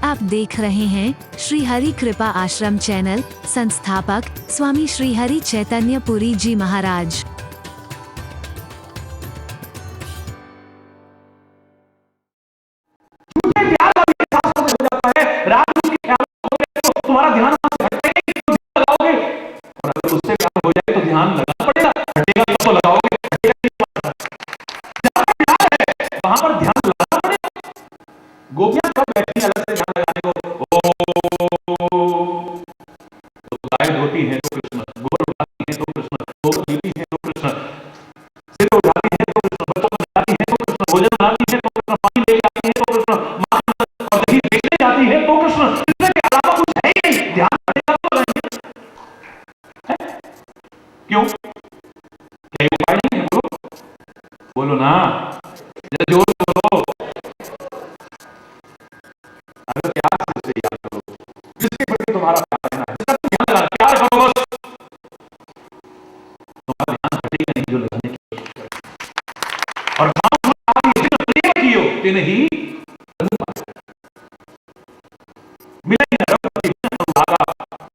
आप देख रहे हैं श्री हरि कृपा आश्रम चैनल। संस्थापक स्वामी श्री हरि चैतन्य पुरी जी महाराज। तुम्हारा ध्यान लगाओगे और अगर उससे प्यार हो जाए तो ध्यान लगाना पड़ेगा, हटेगा तो लगाओगे, वहां पर ध्यान लगाना पड़ेगा। गोपियां कब बैठी अलग से ध्यान लगाने को, तो गाय धोती है तो कृष्ण, गोबर उठाती है तो कृष्ण, गोबर धोती है तो कृष्ण, सिर उठाती है तो कृष्ण, बच्चों को उठाती है तो कृष्ण, भोजन बनाती है तो कृष्ण, पानी लेके आती है तो कृष्ण, और दही बेचने जाती है तो कृष्ण। इसके अलावा कुछ है ही नहीं। ध्यान हटेगा तो रहेंगे। क्यों? क्या उपाय नहीं है? बोलो बोलो ना, जोर बोलो। अगर प्यार से उसे याद करो, जिसके प्रति तुम्हारा प्यार है ना, जिसका तुम ध्यान लगा प्यार करो, बस तुम्हारा ध्यान हटेगा नहीं जो लगाने की। और प्रेम कियो तेने ही मिले न रघुपति भागा,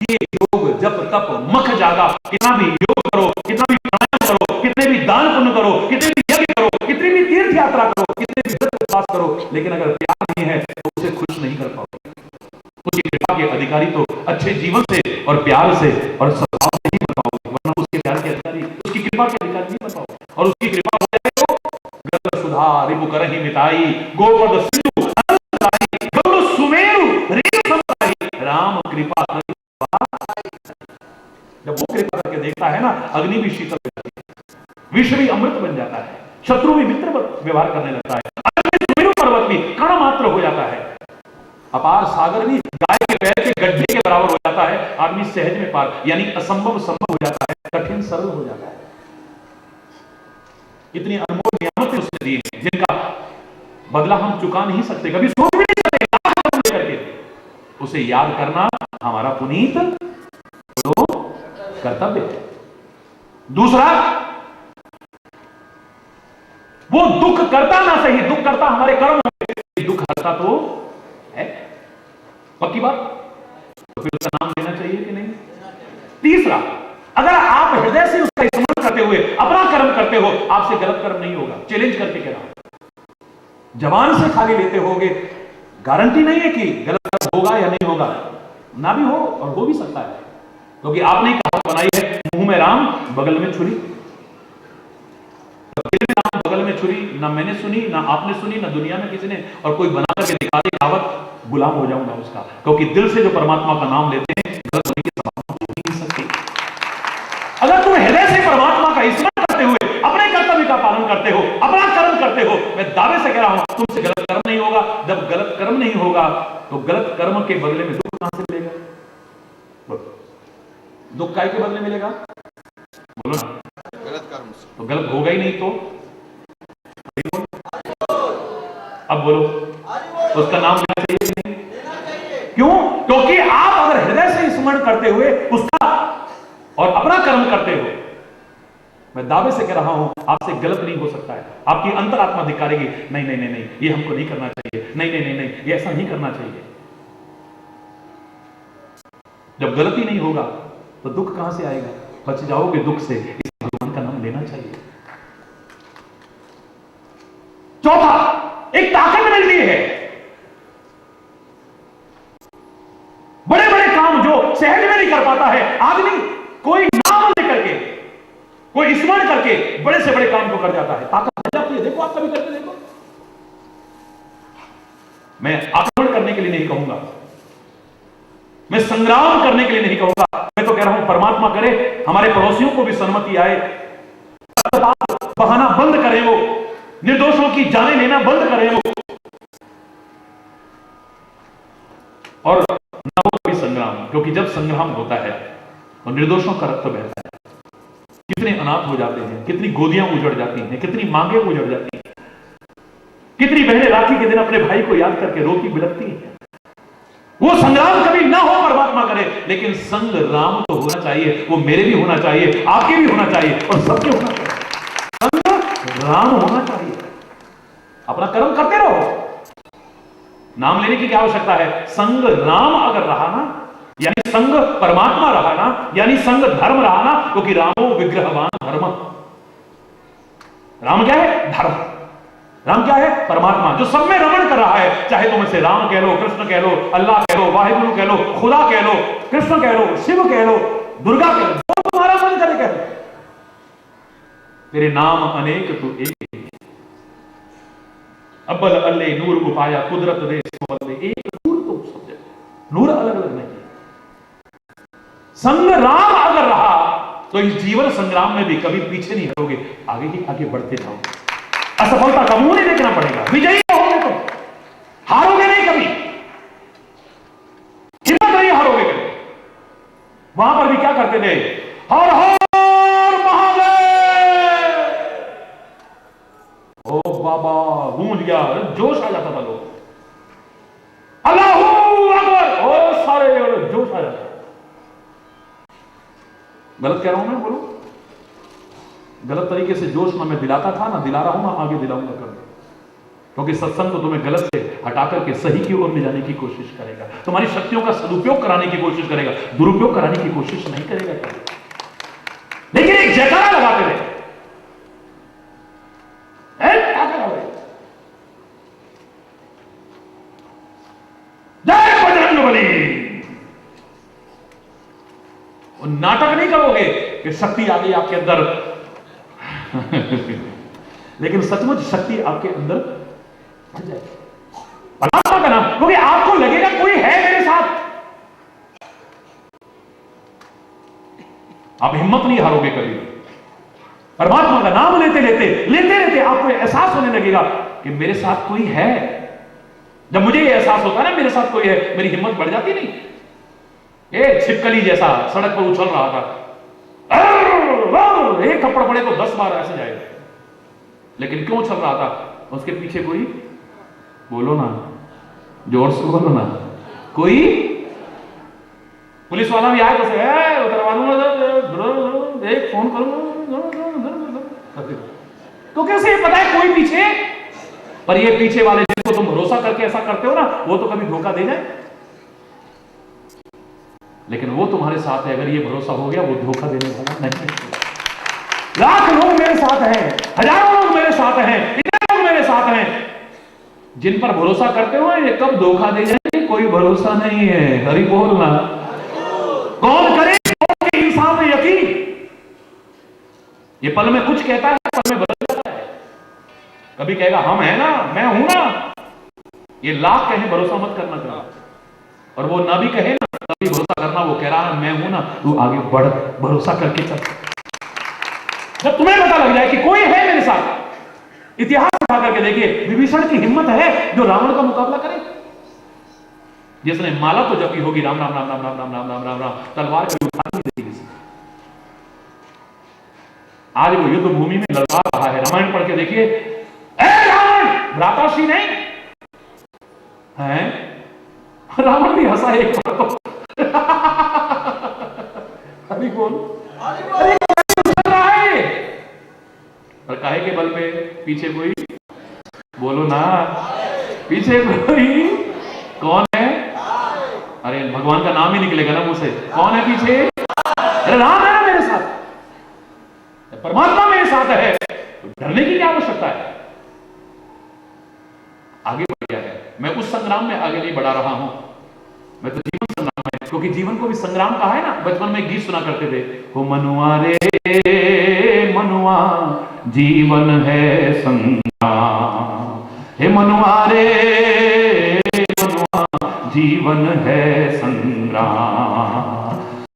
ये योग जप तप मख जागा। कितना भी योग करो, कितना भी प्राणायाम करो, कितने भी दान पुण्य करो, कितने भी यज्ञ करो, कितनी भी तीर्थ यात्रा करो, कितने भी व्रत उपवास करो, लेकिन अगर प्यार नहीं है तो उसे खुश नहीं कर पाओगे। उसकी कृपा के अधिकारी तो अच्छे जीवन से और प्यार से और स्वभाव से ही बन पाओगे, वरना उसके प्यार के अधिकारी, उसकी कृपा के अधिकारी नहीं बन पाओगे। और उसकी कृपा हो जाए तो ग्रंथ सुधा रिपु करहि मिताई, गोपद सिंधु अनंतराई, गरुड़ सुमेरु रेणु समताई, राम कृपा करि। जब वो कृपा करके देखता है ना, अग्नि भी शीतल हो जाती है, विष भी अमृत बन जाता है, शत्रु भी मित्र व्यवहार करने लगता है, सुमेरु पर्वत भी कण मात्र हो जाता है, अपार सागर भी गाय के पैर के गड्ढे के बराबर हो जाता है। आदमी सहज में पार, यानी असंभव संभव हो जाता है, कठिन सरल हो जाता है। इतनी अनमोल नियामतें उसने दी हैं जिनका बदला हम चुका नहीं सकते, कभी सोच भी नहीं सकते। करके उसे याद करना हमारा पुनीत तो कर्तव्य है। दूसरा, वो दुख करता ना सही, दुख करता हमारे कर्म होंगे, दुख हरता तो है। पक्की बात? तो फिर उसका नाम लेना चाहिए कि नहीं? तीसरा, अगर आप हृदय से उसका स्मरण करते हुए अपना कर्म करते हो, आपसे गलत कर्म नहीं होगा। चैलेंज करके कह रहा हूं, जबान से खाली लेते होगे, गारंटी नहीं है कि गलत कर्म होगा या नहीं होगा, ना भी हो और हो भी सकता है, क्योंकि आपने कहावत बनाई है, मुंह में राम बगल में छुरी। राम बगल में छुरी ना मैंने सुनी, ना आपने सुनी, ना दुनिया में किसी ने, और कोई बना करके दिखा दे कहावत, गुलाम हो जाऊंगा उसका। क्योंकि दिल से जो परमात्मा का नाम लेते हैं, गलत होने की संभावना हो नहीं सकती। अगर तुम हृदय से परमात्मा का स्मरण करते हुए अपने कर्तव्य का पालन करते हो, अपना कर्म करते हो, मैं दावे से कह रहा हूं तुमसे गलत कर्म नहीं होगा। जब गलत कर्म नहीं होगा तो गलत कर्म के बदले में दुख कहां से मिलेगा? दुख काय के बदले मिलेगा? बोलो ना। गलत कर्म से तो गलत होगा ही नहीं, तो अब बोलो, उसका नाम लेना चाहिए कि नहीं? क्यों? क्योंकि आप अगर हृदय से स्मरण करते हुए उसका और अपना कर्म करते हो, मैं दावे से कह रहा हूं आपसे गलत नहीं हो सकता है। आपकी अंतरात्मा धिक्कारेगी, नहीं नहीं नहीं नहीं, ये हमको नहीं करना चाहिए, नहीं नहीं नहीं नहीं, ये ऐसा नहीं करना चाहिए। जब गलती नहीं होगा तो दुख कहां से आएगा? बच जाओगे दुख से, इस भगवान का नाम लेना चाहिए। चौथा, एक ताकत मिलती है। बड़े बड़े काम जो सहज में नहीं कर पाता है आदमी, कोई नाम लेकर के, कोई स्मरण करके बड़े से बड़े काम को कर जाता है, ताकत मिल जाती है। देखो, आप कभी करके देखो। मैं आक्रमण करने के लिए नहीं कहूंगा, मैं संग्राम करने के लिए नहीं कहूंगा, मैं तो कह रहा हूं परमात्मा करे हमारे पड़ोसियों को भी सन्मति आए, बहाना बंद करें, वो निर्दोषों की जाने लेना बंद करें वो, और न हो कोई संग्राम। क्योंकि जब संग्राम होता है तो निर्दोषों का रक्त बहता है, कितने अनाथ हो जाते हैं, कितनी गोदियां उजड़ जाती हैं, कितनी मांगे उजड़ जाती हैं, कितनी बहनें राखी के दिन अपने भाई को याद करके रोती बिलखती हैं। वो संग्राम कभी ना हो, परमात्मा करे, लेकिन संग्राम तो होना चाहिए। वो मेरे भी होना चाहिए, आपके भी होना चाहिए, और सबके होना चाहिए। संग्राम होना चाहिए। अपना कर्म करते रहो, नाम लेने की क्या आवश्यकता है? संग राम अगर रहा ना, यानी संग परमात्मा रहा ना, यानी संग धर्म रहा ना, क्योंकि रामो विग्रहवान धर्म। राम क्या है? धर्म। राम क्या है? परमात्मा, जो सब में रमण कर रहा है। चाहे तुम इसे राम कह लो, कृष्ण कह लो, अल्लाह कह लो, वाहिगुरु कह लो, खुदा कह लो, कृष्ण कह लो, शिव कह लो, दुर्गा कह लो, जो तुम्हारा मन करे कह लो। तेरे नाम अनेक तू एक, अब्बल अल्ले नूर उपाया कुदरत दे बदले, एक नूर तो सब जगह, नूर अलग अलग नहीं। संग राम अगर रहा तो इस जीवन संग्राम में भी कभी पीछे नहीं हटोगे, आगे ही आगे बढ़ते जाओगे। असफलता का मुंह नहीं देखना पड़ेगा, विजयी होगे तुम, हारोगे नहीं कभी, हिम्मत नहीं हारोगे कभी। वहां पर भी क्या करते थे? हर हर महादेव, ओ बाबा, गूंज गया, जोश आ जाता था लोग, अल्लाहू अकबर, ओ सारे जोश आ जाता। गलत कह रहा हूं मैं? बोलो, गलत तरीके से जोश ना मैं दिलाता था, ना दिला रहा हूं, ना आगे दिलाऊंगा कभी। क्योंकि सत्संग तो तुम्हें गलत से हटाकर के सही की ओर ले जाने की कोशिश करेगा, तुम्हारी शक्तियों का सदुपयोग कराने की कोशिश करेगा, दुरुपयोग कराने की कोशिश नहीं करेगा कभी। लेकिन एक जयकारा लगाते रहे, जय बजरंगबली। नाटक नहीं करोगे कि शक्ति आ गई आपके अंदर लेकिन सचमुच शक्ति आपके अंदर भर जाएगी, परमात्मा का नाम, क्योंकि आपको लगेगा कोई है मेरे साथ। आप हिम्मत नहीं हारोगे कभी। परमात्मा का नाम लेते लेते आपको एहसास होने लगेगा कि मेरे साथ कोई है। जब मुझे ये एहसास होता है ना मेरे साथ कोई है, मेरी हिम्मत बढ़ जाती नहीं। एक छिपकली जैसा सड़क पर उछल रहा था, एक थप्पड़ पड़े तो 10 बार ऐसे जाएगा, लेकिन क्यों उछल रहा था? उसके पीछे कोई, बोलो ना, जोर से बोलो ना, कोई पुलिस वाला भी आए तो उतरवा दूंगा, एक फोन करूंगा, तो कैसे पता है कोई पीछे। पर ये पीछे वाले जिनको तुम भरोसा करके ऐसा करते हो ना, वो तो कभी धोखा दे जाए, लेकिन वो तुम्हारे साथ है। अगर ये भरोसा हो गया, वो धोखा देने वाला नहीं। लाख लोग मेरे साथ हैं, हजारों लोग मेरे साथ हैं, इतने लोग मेरे साथ हैं, जिन पर भरोसा करते हो ये कब धोखा दे जाए कोई भरोसा नहीं है। हरि बोलना, कौन करे इंसान में यकीन। ये पल में कुछ कहता है, पल में बदल जाता है। कभी कहेगा हम है ना, मैं हूं ना, ये लाख कहे भरोसा मत करना करो, और वो ना भी कहे ना तभी भरोसा करना। वो कह रहा है मैं हूं ना, तू आगे बढ़, भरोसा करके चल। जब तुम्हें पता लग जाए कि कोई है मेरे साथ, इतिहास उठा करके देखिए, विभीषण की हिम्मत है जो रावण का मुकाबला करे, जिसने माला तो जपी होगी राम राम राम राम राम राम राम राम राम राम, तलवार कभी उठा नहीं देगी किसी। आज वो युद्ध भूमि में लड़वा रहा है। रामायण पढ़ के देखिए, रावण भ्राताश्री नहीं है, रावण भी हंसा एक बार तो अभी बोल रहा है, और काहे के बल पे पीछे कोई, बोलो ना, पीछे कोई कौन है? अरे भगवान का नाम ही निकलेगा ना मुंह से, कौन है पीछे? अरे राम है ना मेरे साथ, परमात्मा मेरे साथ है, तो डरने की क्या आवश्यकता है? आगे बढ़ गया है। मैं उस संग्राम में आगे नहीं बढ़ा रहा हूं, मैं तो जीवन संग्राम है, क्योंकि जीवन को भी संग्राम कहा है ना। बचपन में गीत सुना करते थे, हो मनुआ रे मनुआ जीवन है संग्राम, हे मनुआ रे मनुआ जीवन है संग्राम,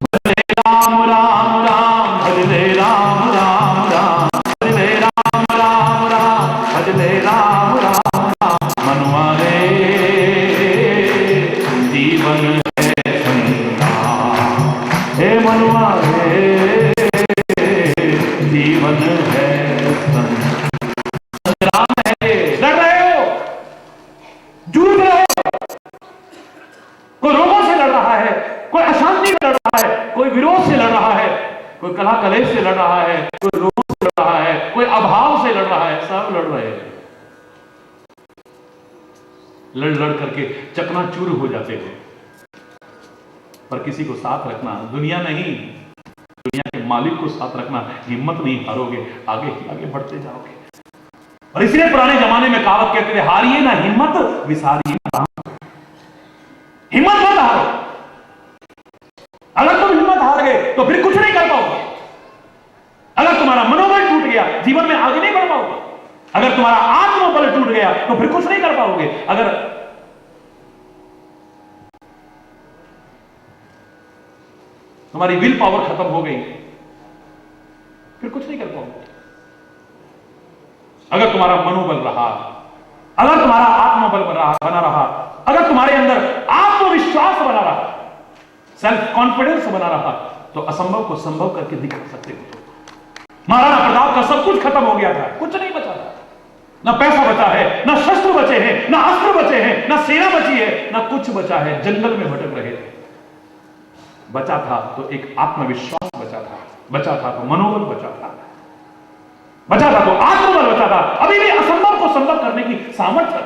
भजले राम राम राम, भजले राम राम राम, भजले राम राम राम, भजले राम राम राम, मनुआ रे जीवन है संग्राम, हे मनुआ रे जीवन है संग्राम है। लड़ रहे हो, जूझ रहे हो, कोई रोगों से लड़ रहा है, कोई अशांति से लड़ रहा है, कोई विरोध से लड़ रहा है, कोई कलह कलेश से लड़ रहा है, कोई रोगों से लड़ रहा है, कोई अभाव से लड़ रहा है, सब लड़ रहे हैं। लड़ लड़ करके चकनाचूर हो जाते हो। पर किसी को साथ रखना, दुनिया नहीं, दुनिया के मालिक को साथ रखना, हिम्मत नहीं हारोगे, आगे ही आगे बढ़ते जाओगे। और इसलिए पुराने जमाने में कहावत कहते थे, हारिए ना हिम्मत, विसारिए ना राम। हिम्मत मत हारो। अगर तुम हिम्मत हार गए तो फिर कुछ नहीं कर पाओगे। अगर तुम्हारा मनोबल टूट गया, जीवन में आगे नहीं बढ़ पाओगे। अगर तुम्हारा आत्मबल टूट गया तो फिर कुछ नहीं कर पाओगे। अगर तुम्हारी विल पावर खत्म हो गई फिर कुछ नहीं कर पाओगे। अगर तुम्हारा मनोबल रहा, अगर तुम्हारा आत्मबल बना रहा, अगर तुम्हारे अंदर आत्मविश्वास बना रहा, सेल्फ कॉन्फिडेंस बना रहा, तो असंभव को संभव करके दिखा सकते हो। महाराणा प्रताप का सब कुछ खत्म हो गया था, कुछ नहीं बचा था। ना पैसा बचा है, ना शस्त्र बचे हैं, ना अस्त्र बचे हैं, ना सेना बची है, ना कुछ बचा है। जंगल में भटक रहे थे। बचा था तो एक आत्मविश्वास बचा था, बचा था तो मनोबल बचा था, बचा था तो आत्मबल बचा था। अभी भी असंभव को संभव करने की सामर्थ्य।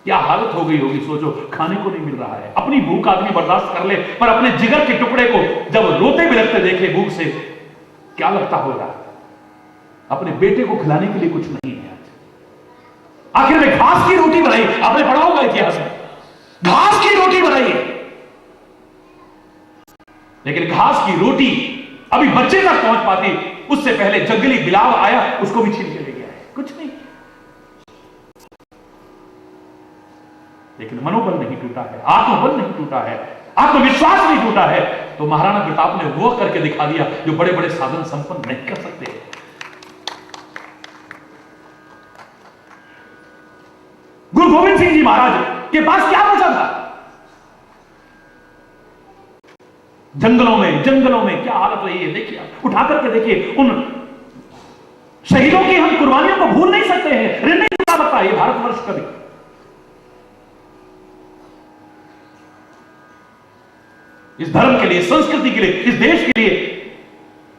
क्या हालत हो गई होगी सोचो, खाने को नहीं मिल रहा है। अपनी भूख आदमी बर्दाश्त कर ले, पर अपने जिगर के टुकड़े को जब रोते बिलखते देखे भूख से, क्या लगता होगा। अपने बेटे को खिलाने के लिए कुछ नहीं है। आखिर में घास की रोटी बनाई, आपने पढ़ा होगा इतिहास में, घास की रोटी बनाई है। लेकिन घास की रोटी अभी बच्चे तक पहुंच पाती, उससे पहले जंगली बिलाव आया, उसको भी छीन के ले गया है। कुछ नहीं। लेकिन मनोबल नहीं टूटा है, आत्मबल नहीं टूटा है, आत्मविश्वास नहीं टूटा है। तो महाराणा प्रताप ने वो करके दिखा दिया जो बड़े बड़े साधन संपन्न नहीं कर सकते। गुरु गोविंद सिंह जी महाराज के पास क्या बचा था। जंगलों में क्या हालत रही है देखिए, उठा करके देखिए। उन शहीदों की हम कुर्बानियों को भूल नहीं सकते हैं, ऋण नहीं चुका सकता ये भारतवर्ष कभी। इस धर्म के लिए, संस्कृति के लिए, इस देश के लिए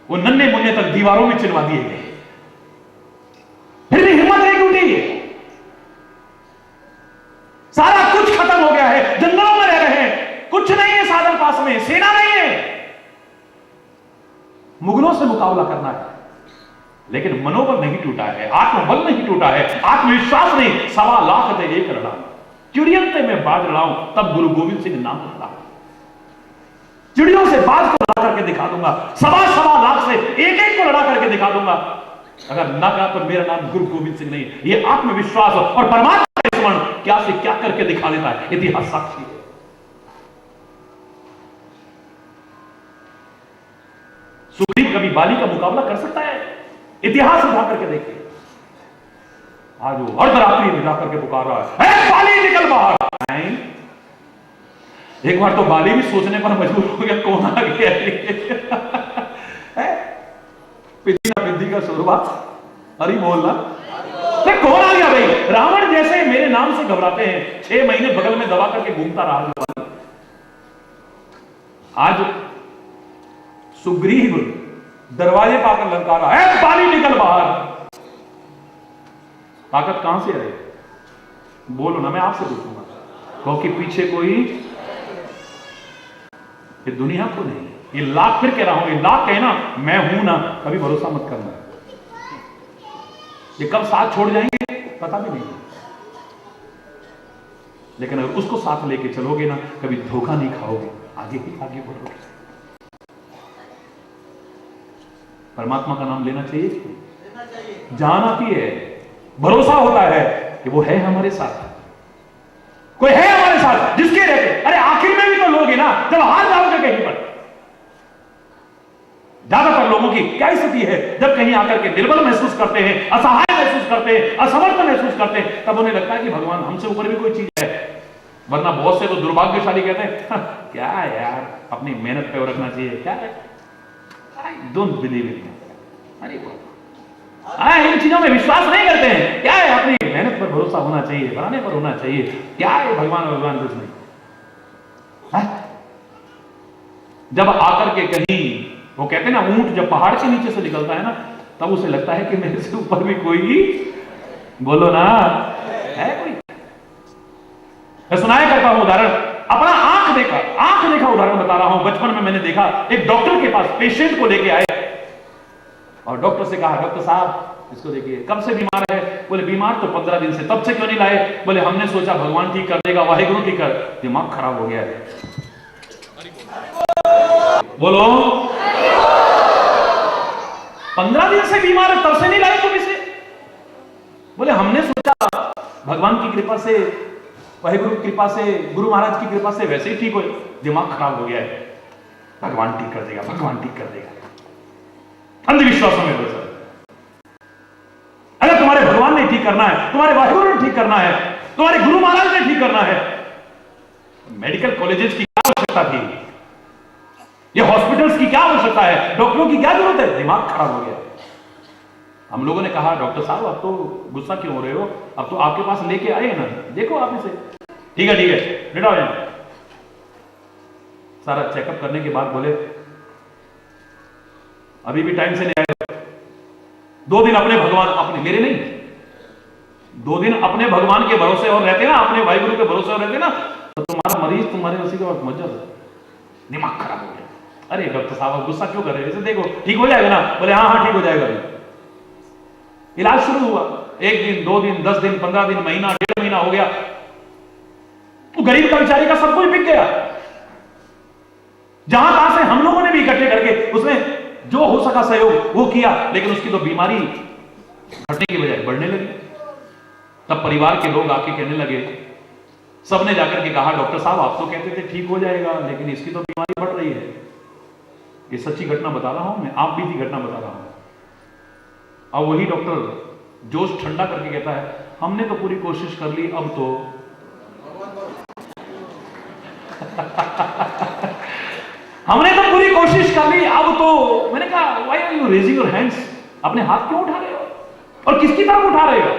वो नन्हे मुन्ने तक दीवारों में चिनवा दिए गए, फिर भी हिम्मत नहीं टूटी। सारा कुछ खत्म हो गया है, जंगलों में रह रहे हैं, कुछ नहीं है साधन पास में, सेना नहीं है, मुगलों से मुकाबला करना है। लेकिन मनोबल नहीं टूटा है, आत्मबल नहीं टूटा है, आत्मविश्वास नहीं। 1.25 लाख थे एक लड़ा, चिड़ियन ते मैं बाज लड़ाऊं, तब गुरु गोविंद सिंह नाम लड़ा। चिड़ियों से बाज को लड़ा करके दिखा दूंगा, 1.25 लाख से एक एक को लड़ा करके दिखा दूंगा। अगर ना कहा तो मेरा नाम गुरु गोविंद सिंह नहीं। ये आत्मविश्वास और परमात्मा का स्मरण क्या से क्या करके दिखा देता है, इतिहास साक्षी है। सुग्रीव कभी बाली का मुकाबला कर सकता है? इतिहास उठा करके देखिए। आज वो अर्धरात्रि में जाकर के पुकार रहा है, बाली निकल बाहर। नहीं, एक बार तो बाली भी सोचने पर मजबूर हो गया, कौन आ गया पिद्दी का शोरबा, अरे मोहल्ला, कौन आ गया भाई। रावण जैसे मेरे नाम से घबराते हैं, 6 महीने बगल में दबा करके घूमता रहा। आज सुग्रीव दरवाजे पाकर ललका रहा है, बाली निकल बाहर। ताकत कहां से है? बोलो ना, मैं आपसे पूछूंगा। क्योंकि पीछे कोई, ये दुनिया को नहीं, ये लाख फिर कह रहा हूं, ये लाख कहना मैं हूं ना, कभी भरोसा मत करना। ये कब साथ छोड़ जाएंगे पता भी नहीं, लेकिन अगर उसको साथ लेके चलोगे ना, कभी धोखा नहीं खाओगे, आगे ही आगे बढ़ोगे। परमात्मा का नाम लेना चाहिए, जान आती है, भरोसा होता है कि वो है हमारे साथ, कोई है हमारे साथ जिसके रहते। अरे आखिर में भी तो लोग है ना, जब हार जाओगे कहीं पर। ज्यादातर लोगों की क्या स्थिति है, जब कहीं आकर के निर्बल महसूस करते हैं, असहाय महसूस करते हैं, असमर्थ महसूस करते हैं, तब उन्हें लगता है कि भगवान हमसे ऊपर भी कोई चीज है। वरना बहुत से तो दुर्भाग्यशाली कहते हैं, क्या यार अपनी मेहनत पे रखना चाहिए, क्या है, आई डोंट बिलीव इट। अरे इन चीजों में विश्वास नहीं करते हैं। क्या है, अपनी मेहनत पर भरोसा होना चाहिए, बनाने पर होना चाहिए। क्या है, भगवान कुछ नहीं है? जब आकर के कहीं वो कहते हैं ना, ऊंट जब पहाड़ के नीचे से निकलता है ना, तब उसे लगता है कि मेरे से ऊपर भी कोई, बोलो ना, है कोई। मैं सुनाया करता हूं उदाहरण, अपना आंख देखा उदाहरण बता रहा हूं। बचपन में मैंने देखा, एक डॉक्टर के पास पेशेंट को लेके आए और डॉक्टर से कहा, डॉक्टर साहब इसको देखिए, कब से बीमार है? बोले बीमार तो 15 दिन से। तब से क्यों नहीं लाए? बोले हमने सोचा भगवान ठीक कर देगा, वाहिगुरु ठीक कर। दिमाग खराब हो गया है। बोलो, 15 दिन से बीमार है, तब से नहीं लाए तुम इसे? बोले हमने सोचा भगवान की कृपा से, वाहिगुरु की कृपा से, गुरु महाराज की कृपा से वैसे ही ठीक हो। दिमाग खराब हो गया है, भगवान ठीक कर देगा, भगवान ठीक कर देगा। अंधविश्वासों में बस, अगर तुम्हारे भगवान ने ठीक करना है, तुम्हारे वाहिगुरु ने ठीक करना है, तुम्हारे गुरु महाराज ने ठीक करना है, मेडिकल कॉलेजेस की क्या आवश्यकता थी? ये हॉस्पिटल्स की क्या आवश्यकता है? डॉक्टरों की क्या जरूरत है? दिमाग खराब हो गया। हम लोगों ने कहा, डॉक्टर साहब अब तो गुस्सा क्यों हो रहे हो? अब तो आपके पास लेके आए ना, देखो आप इसे। ठीक है बेटा हो जाए। सारा चेकअप करने के बाद बोले अभी भी टाइम से नहीं आए। 2 दिन अपने भगवान, अपने मेरे नहीं, 2 दिन अपने भगवान के भरोसे और रहते ना, अपने वाहिगुरु के भरोसे और रहते ना, तो तुम्हारा मरीज तुम्हारे उसी के वक्त मर जाता। दिमाग खराब हो गया। अरे डॉक्टर साहब आप गुस्सा क्यों कर रहे हैं? देखो ठीक हो जाएगा ना। बोले हाँ ठीक हो जाएगा। इलाज शुरू हुआ, 1 दिन 2 दिन 10 दिन 15 दिन, महीना 1.5 महीना हो गया। तो गरीब का बेचारे का सब कुछ बिक गया। जहां तहां से हम लोगों ने भी इकट्ठे करके उसमें जो हो सका सहयोग वो किया, लेकिन उसकी तो बीमारी घटने की बजाय बढ़ने लगी। तब परिवार के लोग आके कहने लगे, सबने जाकर के कहा डॉक्टर साहब आप तो कहते थे ठीक हो जाएगा, लेकिन इसकी तो बीमारी बढ़ रही है। ये सच्ची घटना बता रहा हूं मैं, आप भी थी घटना बता रहा हूं। अब वही डॉक्टर जोश ठंडा करके कहता है, हमने तो पूरी कोशिश कर ली, अब तो हमने तो पूरी कोशिश कर ली, अब तो। मैंने कहा why are you raising your hands? अपने हाथ क्यों उठा रहे हो और किसकी तरफ उठा रहे हो?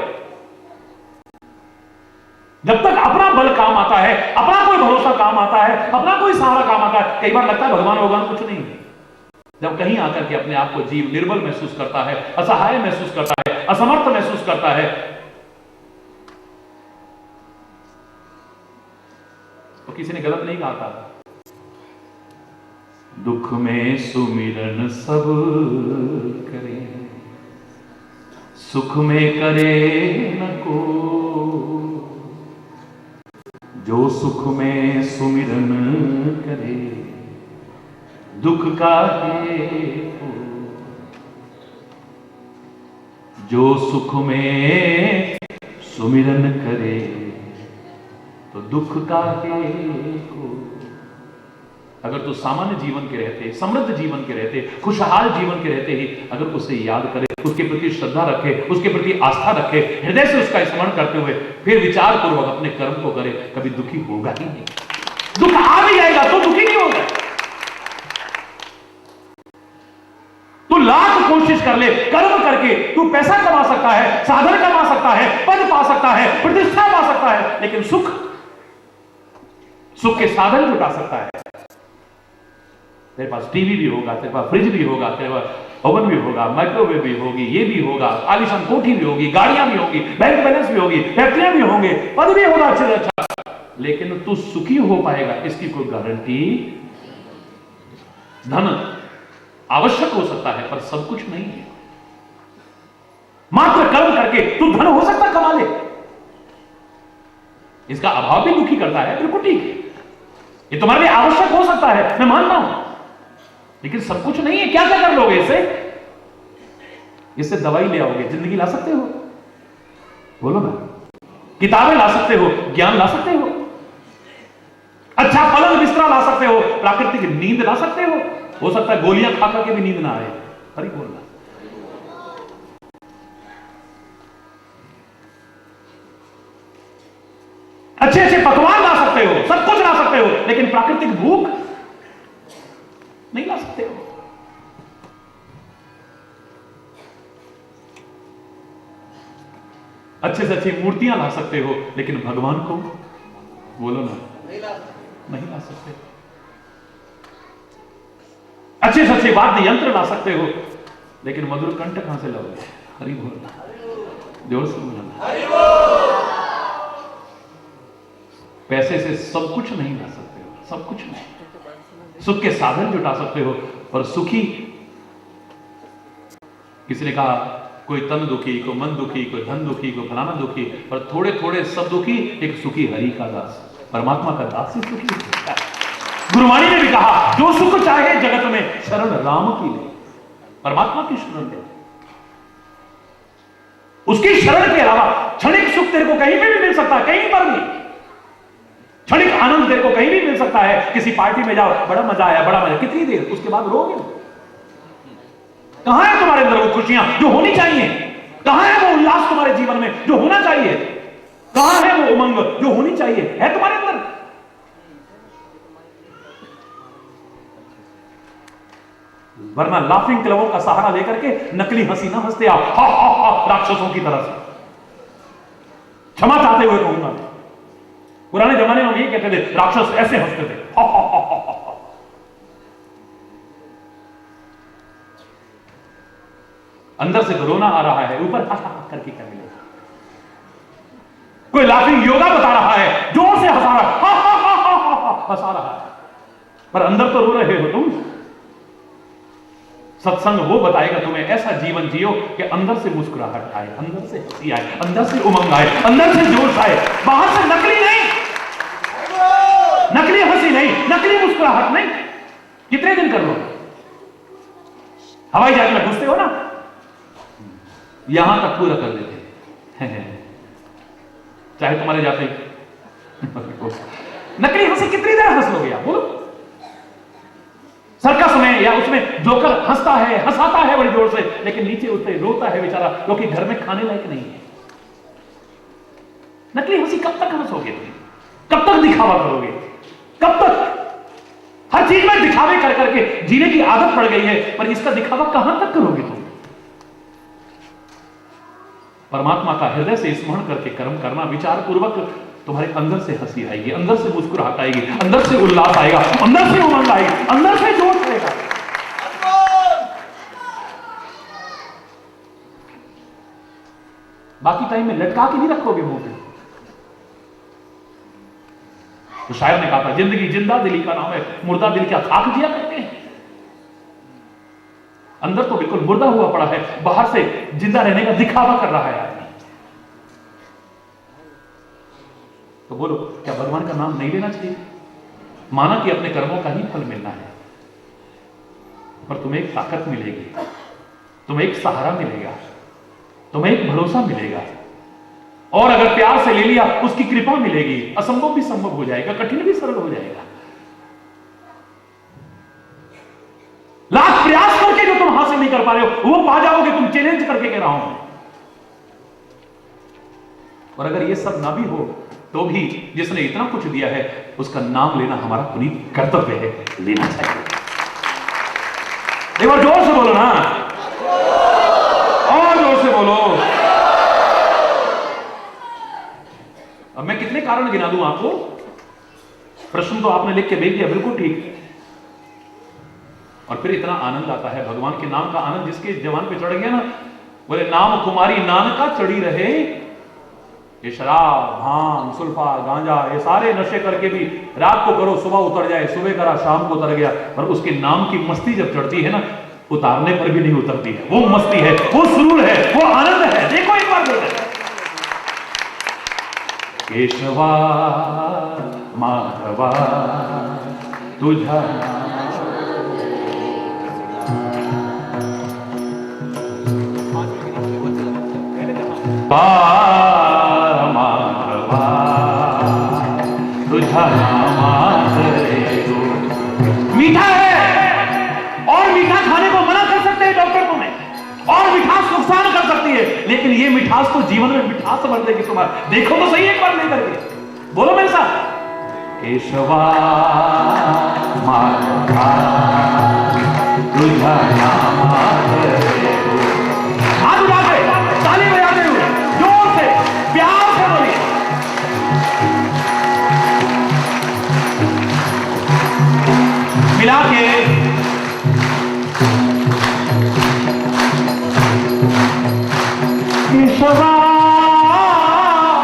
जब तक अपना बल काम आता है, अपना कोई भरोसा काम आता है, अपना कोई सहारा काम आता है, कई बार लगता है भगवान कुछ नहीं है। जब कहीं आकर के अपने आप को जीव निर्बल महसूस करता है, असहाय महसूस करता है, असमर्थ महसूस करता है, तो किसी ने गलत नहीं कहा था, दुख में सुमिरन सब करे, सुख में करे न को, जो सुख में सुमिरन करे दुख का है, जो सुख में सुमिरन करे तो दुख का है को। अगर तो सामान्य जीवन के रहते, समृद्ध जीवन के रहते, खुशहाल जीवन के रहते ही अगर उसे याद करे, उसके प्रति श्रद्धा रखे, उसके प्रति आस्था रखे, हृदय से उसका स्मरण करते हुए फिर विचार पूर्वक अपने कर्म को करे, कभी दुखी होगा ही नहीं। दुख आ भी जाएगा तो दुखी नहीं होगा। तू लाख कोशिश कर ले, कर्म करके तू पैसा कमा सकता है, साधन कमा सकता है, पद पा सकता है, प्रतिष्ठा पा सकता है, लेकिन सुख के साधन जुटा सकता है। तेरे पास टीवी भी होगा, तेरे पास फ्रिज भी होगा, तेरे पास ओवन भी होगा, माइक्रोवेव भी होगी, ये भी होगा, आलीशान कोठी भी होगी, गाड़ियां भी होगी, बैंक बैलेंस भी होगी, फैक्ट्रियां भी होंगे, पद भी होगा अच्छे से अच्छा, लेकिन तू सुखी हो पाएगा इसकी कोई गारंटी। धन आवश्यक हो सकता है पर सब कुछ नहीं है। मात्र कर्म करके तू धन हो सकता कमा ले, इसका अभाव भी दुखी करता है, बिल्कुल ठीक है, ये तुम्हारे लिए आवश्यक हो सकता है, मैं मानता हूं, लेकिन सब कुछ नहीं है। क्या क्या कर लोगे इससे दवाई ले आओगे, जिंदगी ला सकते हो? बोलो ना। किताबें ला सकते हो, ज्ञान ला सकते हो, अच्छा पलंग बिस्तरा ला सकते हो, प्राकृतिक नींद ला सकते हो सकता है गोलियां खा खा के भी नींद ना आए। हरि बोलना। अच्छे अच्छे पकवान ला सकते हो, सब कुछ ला सकते हो, लेकिन प्राकृतिक भूख नहीं ला सकते हो। अच्छे से अच्छी मूर्तियां ला सकते हो, लेकिन भगवान को बोलो ना, नहीं ला सकते। अच्छे से अच्छे वाद्य यंत्र ला सकते हो, लेकिन मधुर कंठ कहां से लाओगे? हरि बोलना, जोर से बोलना। पैसे से सब कुछ नहीं ला सकते हो, सब कुछ नहीं। सुख के साधन जुटा सकते हो, और सुखी, किसी ने कहा कोई तन दुखी, कोई मन दुखी, कोई धन दुखी, कोई फलाना दुखी, पर थोड़े थोड़े सब दुखी, एक सुखी हरि का दास, परमात्मा का दास ही सुखी होता है। गुरुवाणी ने भी कहा जो सुख चाहे जगत में शरण राम की ले, परमात्मा की शरण ले, उसकी शरण के अलावा क्षणिक सुख तेरे को कहीं पे भी मिल सकता है, कहीं पर भी क्षणिक आनंद तेरे को कहीं भी मिल सकता है। किसी पार्टी में जाओ, बड़ा मजा आया, बड़ा मजा, कितनी देर, उसके बाद रोगे। कहां है तुम्हारे अंदर वो खुशियां जो होनी चाहिए? कहां है वो उल्लास तुम्हारे जीवन में जो होना चाहिए? कहां है वो उमंग जो होनी चाहिए? है तुम्हारे अंदर? वरना लाफिंग क्लबों का सहारा लेकर के नकली हंसी ना हंसते आप, हा हा हा, राक्षसों की तरह से। क्षमा चाहते हुए कहूंगा, पुराने जमाने में ये कहते थे, राक्षस ऐसे हंसते थे, हा हा हा हा हा। अंदर से तो रोना आ रहा है, ऊपर हा हा करके क्या मिलेगा? कोई लाफिंग योगा बता रहा है, जोर से हंसा रहा है, हा हा हा हा हा, हंसा रहा है, पर अंदर तो रो रहे हो तुम। सत्संग वो बताएगा तुम्हें ऐसा जीवन जियो कि अंदर से मुस्कुराहट आए, अंदर से हंसी आए, अंदर से उमंग आए, अंदर से जोश आए, बाहर से नकली नहीं, नकली हंसी नहीं, नकली मुस्कुराहट नहीं। कितने दिन कर लो? हवाई जहाज में घुसते हो ना, यहां तक पूरा कर देते हैं, चाहे तुम्हारे जाते नकली हंसी कितनी देर हंस लोगे आप? बोलो। सर्कस में या उसमें जोकर हंसता है, हंसाता है बड़ी जोर से, लेकिन नीचे उसे रोता है बेचारा, क्योंकि घर में खाने लायक नहीं है। नकली हंसी कब तक हंसोगे तुम? कब तक दिखावा करोगे? कब तक? हर चीज में दिखावे कर करके जीने की आदत पड़ गई है, पर इसका दिखावा कहां तक करोगे तुम? परमात्मा का हृदय से स्मरण करके कर्म करना, विचार पूर्वक, तुम्हारे अंदर से हंसी आएगी, अंदर से मुस्कुराहट आएगी, अंदर से उल्लास आएगा, अंदर से उमंग आएगी, अंदर से जोश आएगा। बाकी टाइम में लटका के नहीं रखोगे मुंह पे। तो शायर ने कहा था, जिंदगी जिंदा दिली का नाम है, मुर्दा दिल क्या खाक जिया करते हैं। अंदर तो बिल्कुल मुर्दा हुआ पड़ा है, बाहर से जिंदा रहने का दिखावा कर रहा है आदमी। तो बोलो, क्या भगवान का नाम नहीं लेना चाहिए? माना कि अपने कर्मों का ही फल मिलना है, पर तुम्हें एक ताकत मिलेगी, तुम्हें एक सहारा मिलेगा, तुम्हें एक भरोसा मिलेगा, और अगर प्यार से ले लिया उसकी कृपा मिलेगी। असंभव भी संभव हो जाएगा, कठिन भी सरल हो जाएगा। लाख प्रयास करके जो तुम हासिल नहीं कर पा रहे हो, वो पा जाओगे तुम चैलेंज करके कह रहा हूं। और अगर ये सब ना भी हो तो भी जिसने इतना कुछ दिया है उसका नाम लेना हमारा पुनीत कर्तव्य है, लेना चाहिए। एक बार जोर से बोलो ना, और जोर से बोलो। अब मैं कितने कारण गिना दूं आपको? प्रश्न तो आपने लिख के भेज दिया, बिल्कुल ठीक। और फिर इतना आनंद आता है भगवान के नाम का आनंद, जिसके जवान पे चढ़ गया ना, बोले नाम कुमारी नानका चढ़ी रहे। ये शराब, भांग, सुल्फा, गांजा, ये सारे नशे करके भी रात को करो सुबह उतर जाए, सुबह करा शाम को उतर गया, पर उसके नाम की मस्ती जब चढ़ती है ना, उतारने पर भी नहीं उतरती है। वो मस्ती है, वो सुरूर है, वो आनंद है। देखो एक बार बोलते केशवा माधवा तुझा माधवा तुझा मीठा है, और मीठा खाने को मना कर सकते हैं डॉक्टर तुम्हें, और मिठास नुकसान कर सकती है, लेकिन ये मिठास तो जीवन में मिठास बन देगी तुम्हारा। देखो तो सही एक बार लेकर के, बोलो मेरे साथ, केशवा माधवा तुझा हाथ उठा के ताली बजाते हुए जोर से प्यार से बोलिए, मिला के केशवा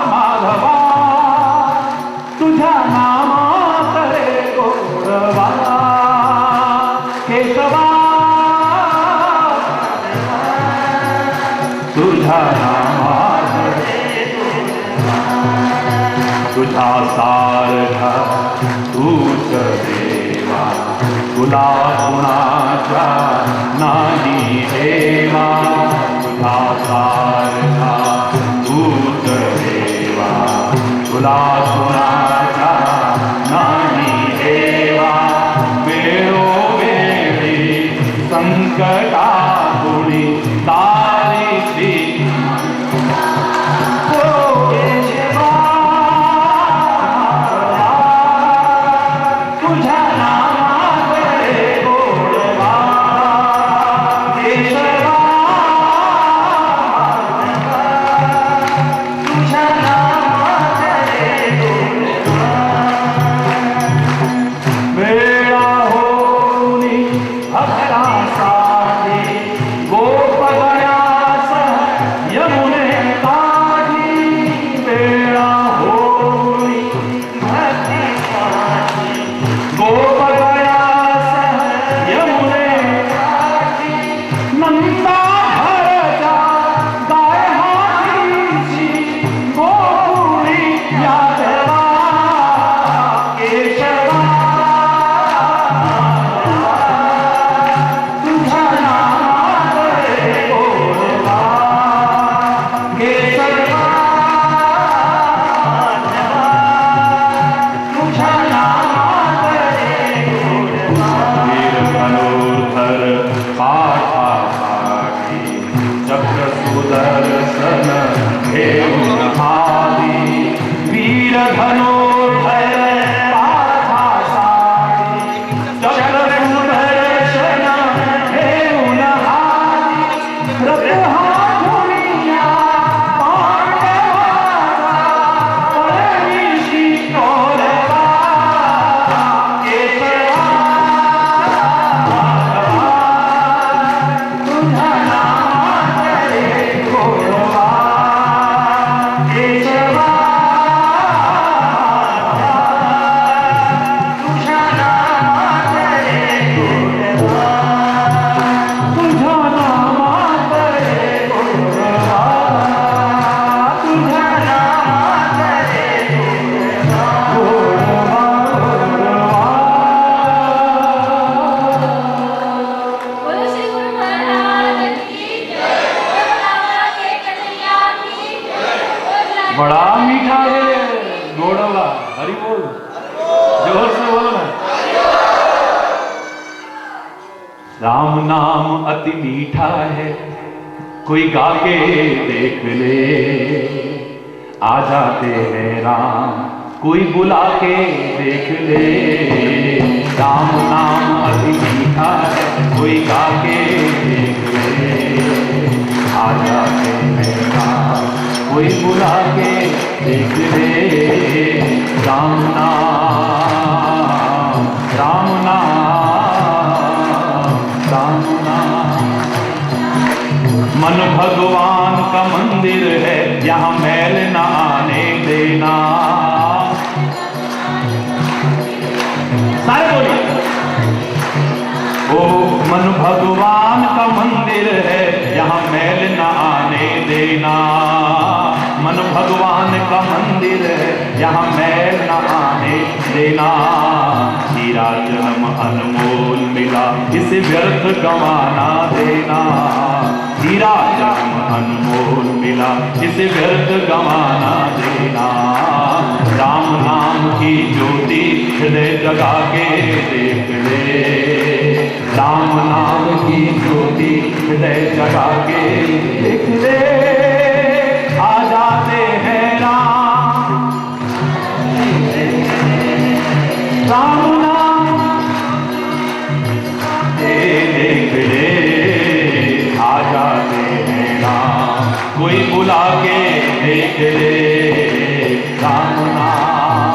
माधवा तुझा नामा तुझा सारखा तूच देवा तुला कुणाचा नाही हेवा तुझा सारखा तूच देवा तुला कुणाचा नाही हेवा वेळोवेळी संकटा तुळी तारीची बड़ा मीठा है गोड़वा। हरि बोल, जोर से बोलो ना। राम नाम अति मीठा है, कोई गा के देख ले। आ जाते हैं राम, कोई बुला के देख ले। राम नाम अति मीठा है, कोई गा के देख ले। आ जाते हैं राम, कोई बुला के देख ले। राम नाम, राम नाम, राम नाम। मन भगवान का मंदिर है, यहाँ मैल न आने देना। सारे बोलिए। ओ मन भगवान का मंदिर है, यहाँ मैल न आने देना। मन भगवान का मंदिर है, यहाँ मैल न आने देना। हीरा जन्म अनमोल मिला, इसे व्यर्थ गंवाना देना। हीरा जन्म अनमोल मिला, इसे व्यर्थ गंवाना देना। राम नाम की ज्योति हृदय जगा के देख ले। राम नाम की ज्योति हृदय जगा के देख ले। आ जाते हैं राम, राम नाम देख ले। आ जाते हैं राम, कोई बुला के देख ले। राम नाम।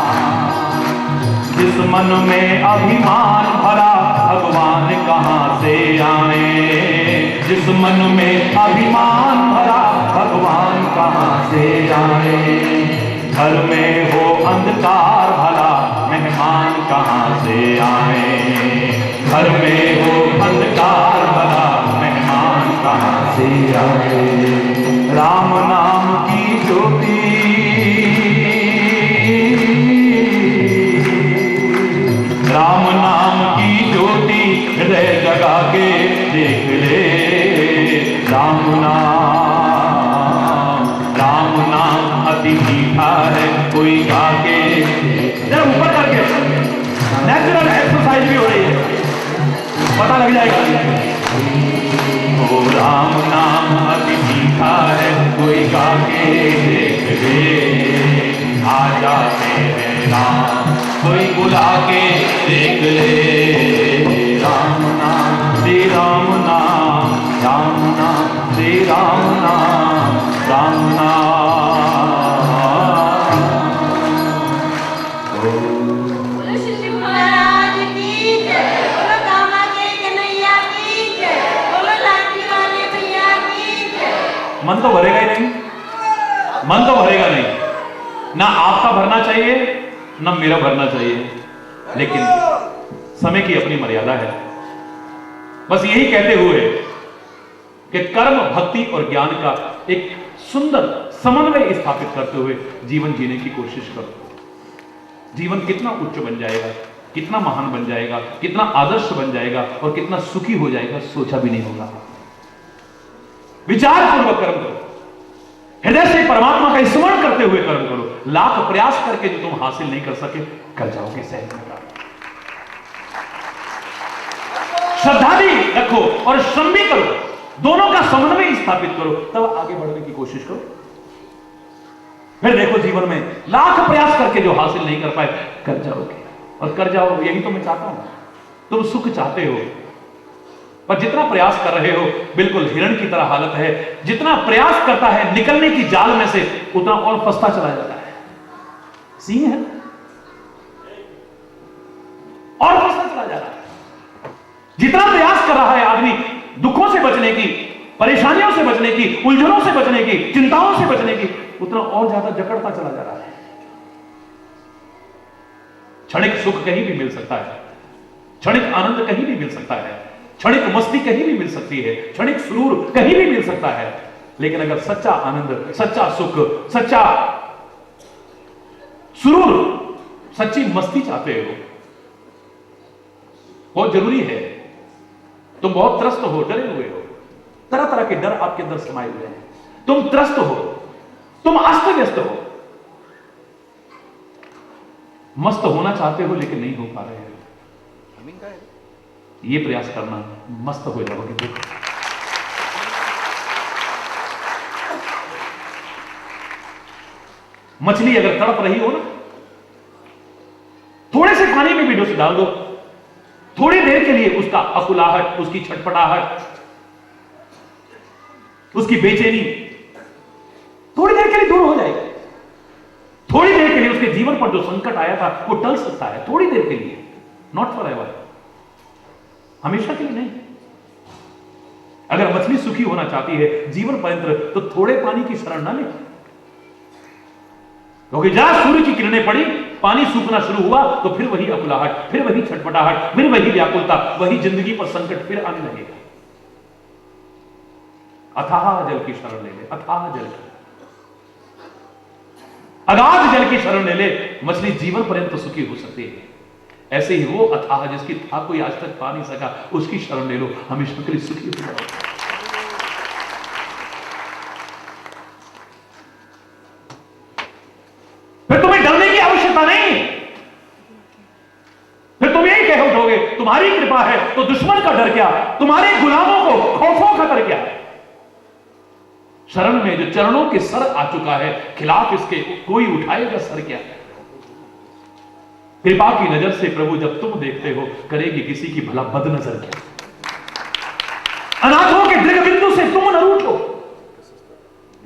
जिस मन में अभिमान भरा, भगवान कहाँ से आए। जिस मन में अभिमान भरा, भगवान कहाँ से आए। घर में हो अंधकार भला, मेहमान कहाँ से आए। घर में हो अंधकार भला, मेहमान कहाँ से आए। राम के जरा ऊपर करके, नेचुरल एक्सरसाइज भी हो रही है, पता लग जाएगा। ओ राम नाम अति मीठा है, कोई गा के देख ले, आ जाते हैं राम, कोई बुला के देख ले। राम नाम श्री राम नाम, राम नाम श्री राम नाम, राम नाम। बोलो शिव महाराज की जय, बोलो कामा के कन्हैया की जय, बोलो लाठी वाले भैया की जय। मन तो भरेगा ही नहीं, मन तो भरेगा नहीं, ना आपका भरना चाहिए ना मेरा भरना चाहिए, लेकिन समय की अपनी मर्यादा है। बस यही कहते हुए कि कर्म, भक्ति और ज्ञान का एक सुंदर समन्वय स्थापित करते हुए जीवन जीने की कोशिश करो। जीवन कितना उच्च बन जाएगा, कितना महान बन जाएगा, कितना आदर्श बन जाएगा और कितना सुखी हो जाएगा, सोचा भी नहीं होगा। विचार पूर्वक कर्म करो, हृदय से परमात्मा का स्मरण करते हुए कर्म करो। लाख प्रयास करके जो तुम हासिल नहीं कर सके, कर जाओगे सहज में। श्रद्धा भी रखो और श्रम भी करो, दोनों का समन्वय स्थापित करो, तब आगे बढ़ने की कोशिश करो। फिर देखो जीवन में लाख प्रयास करके जो हासिल नहीं कर पाए, कर जाओगे और कर जाओगे। यही तो मैं चाहता हूं। तुम सुख चाहते हो, पर जितना प्रयास कर रहे हो बिल्कुल हिरण की तरह हालत है। जितना प्रयास करता है निकलने की जाल में से, उतना और फंसता चला जाता है। सिंह है और फंसता चला जा रहा है। जितना प्रयास कर रहा है आदमी दुखों से बचने की, परेशानियों से बचने की, उलझनों से बचने की, चिंताओं से बचने की, उतना और ज्यादा जकड़ता चला जा रहा है। क्षणिक सुख कहीं भी मिल सकता है, क्षणिक आनंद कहीं भी मिल सकता है, क्षणिक मस्ती कहीं भी मिल सकती है, क्षणिक सुरूर कहीं भी मिल सकता है। लेकिन अगर सच्चा आनंद, सच्चा सुख, सच्चा सुरूर, सच्ची मस्ती चाहते हो, बहुत जरूरी है। तुम बहुत त्रस्त हो, डरे हुए हो, तरह तरह के डर आपके अंदर समाये हुए हैं। तुम त्रस्त हो, तुम अस्त व्यस्त हो, मस्त होना चाहते हो लेकिन नहीं हो पा रहे हो। ये प्रयास करना, मस्त हो जाओगे। देखो मछली अगर तड़प रही हो ना, थोड़े से पानी में भी डुबो डाल दो, थोड़ी देर के लिए उसका अकुलाहट, उसकी छटपटाहट, उसकी बेचैनी थोड़ी देर के लिए दूर हो जाएगी। थोड़ी देर के लिए उसके जीवन पर जो संकट आया था वो टल सकता है, थोड़ी देर के लिए, नॉट फॉर एवर, हमेशा के लिए नहीं। अगर मछली सुखी होना चाहती है जीवन पर्यंत, तो थोड़े पानी की शरण ना ले, क्योंकि जहां सूर्य की किरणें पड़ी, पानी सूखना शुरू हुआ, तो फिर वही अकुलाहट, फिर वही छटपटाहट, फिर वही व्याकुलता, वही जिंदगी पर संकट फिर आने लगेगा। अथाह जल की शरण ले ले, अथाह जल की, अगाध जल की शरण ले ले, मछली जीवन पर्यंत सुखी हो सकती है। ऐसे ही वो अथाह जिसकी था कोई आज तक पा नहीं सका, उसकी शरण ले लो, हमेशा के लिए सुखी हो जाओगे। फिर तुम्हें डरने की आवश्यकता नहीं, फिर तुम यही कह उठोगे तुम्हारी कृपा है तो दुश्मन का डर क्या, तुम्हारे गुलामों को खौफों का डर क्या। शरण में जो चरणों के सर आ चुका है, खिलाफ इसके कोई उठाएगा सर क्या। कृपा की नजर से प्रभु जब तुम देखते हो, करेगी किसी की भला बदनजर क्या। अनाथों के दृढ़ बिंदु से तुम न रूठो,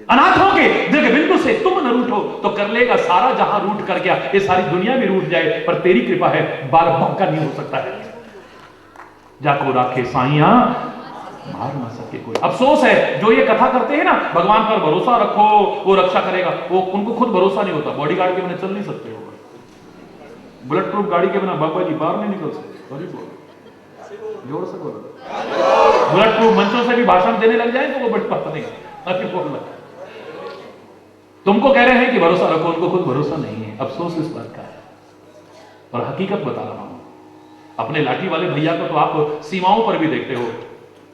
अनाथों के दृढ़ बिंदु से तुम न रूठो, तो कर लेगा सारा जहां रूठ कर गया, ये सारी दुनिया भी रूठ जाए, पर तेरी कृपा है, बार बांका नहीं हो सकता है। जाको राखे साइया मार ना सके कोई। अफसोस है जो ये कथा करते हैं ना, भगवान पर भरोसा रखो वो रक्षा करेगा, वो उनको खुद भरोसा नहीं होता। बॉडीगार्ड के बिना चल नहीं सकते हो, बुलेट प्रूफ गाड़ी के बिना बाबा जी बाहर नहीं निकल सकते। सॉरी बोल, जोर से बोलो। बुलेट प्रूफ मंचों से भी भाषण देने लग जाए तो वो बड़ी बात नहीं, अभी बोल तुमको कह रहे हैं कि भरोसा रखो, उनको खुद भरोसा नहीं है। अफसोस इस बात का है, और हकीकत बता रहा हूं। अपने लाठी वाले भैया को तो आप सीमाओं पर भी देखते हो,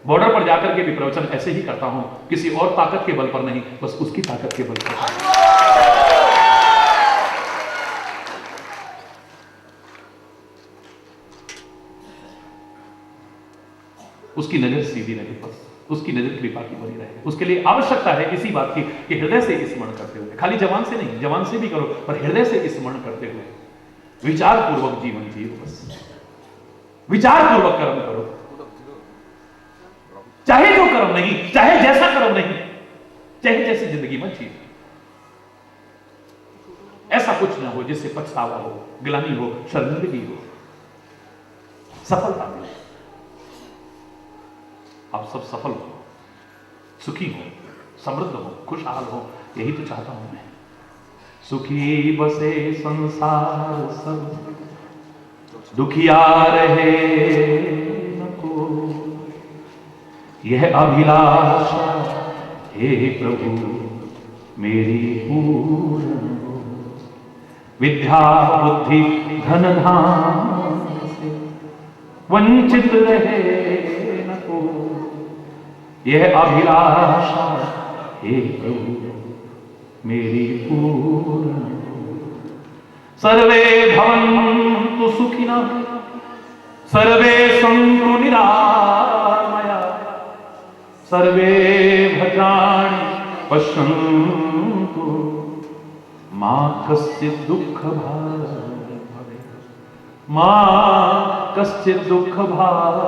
बॉर्डर पर जाकर के भी प्रवचन ऐसे ही करता हूं, किसी और ताकत के बल पर नहीं, बस उसकी ताकत के बल पर। उसकी नजर सीधी रहे, बस उसकी नजर कृपा की बनी रहे। उसके लिए आवश्यकता है इसी बात की कि हृदय से स्मरण करते हुए, खाली जबान से नहीं, जबान से भी करो पर हृदय से स्मरण करते हुए विचार पूर्वक जीवन जियो, बस विचार पूर्वक कर्म करो। चाहे जो कर्म नहीं, चाहे जैसा कर्म नहीं, चाहे जैसी जिंदगी मत जियो, ऐसा कुछ ना हो जिससे पछतावा हो, ग्लानि हो, शर्मिंदगी हो, सफलता मिले। आप सब सफल हो, सुखी हो, समृद्ध हो, खुशहाल हो, यही तो चाहता हूं मैं। सुखी बसे संसार सब, दुखिया रहे न को, यह अभिलाषा हे प्रभु मेरी पूर्ण हो। विद्या बुद्धि धन धाम से वंचित रहे न को, यह अभिलाषा हे प्रभु मेरी पूर्ण हो। सर्वे भवन्तु सुखिनः, सर्वे सन्तु निरामया, सर्वे भद्राणि पश्यन्तु, मा कश्चित् दुःखभाग् भवेत्, मा कश्चित् दुःखभाग्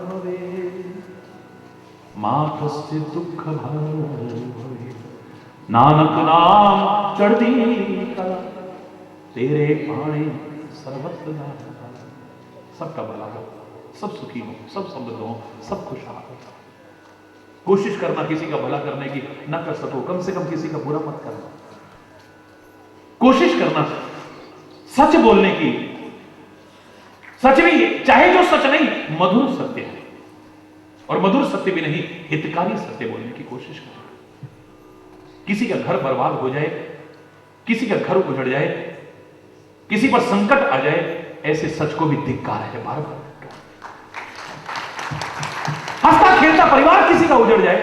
भवेत्, मा कश्चित् दुःखभाग् भवेत्। नानक नाम चढ़ती कला, तेरे पाणी सर्वत्र दाता। सबका भला हो, सब सुखी हो, सब समृद्ध हो, सब खुशहाल हो। कोशिश करना किसी का भला करने की, न कर सको कम से कम किसी का बुरा मत करना। कोशिश करना सच बोलने की, सच भी चाहे जो सच नहीं, मधुर सत्य है, और मधुर सत्य भी नहीं, हितकारी सत्य बोलने की कोशिश करना। किसी का घर बर्बाद हो जाए, किसी का घर उजड़ जाए, किसी पर संकट आ जाए, ऐसे सच को भी धिक्कार है, बार बार। हंसता खेलता परिवार किसी का उजड़ जाए,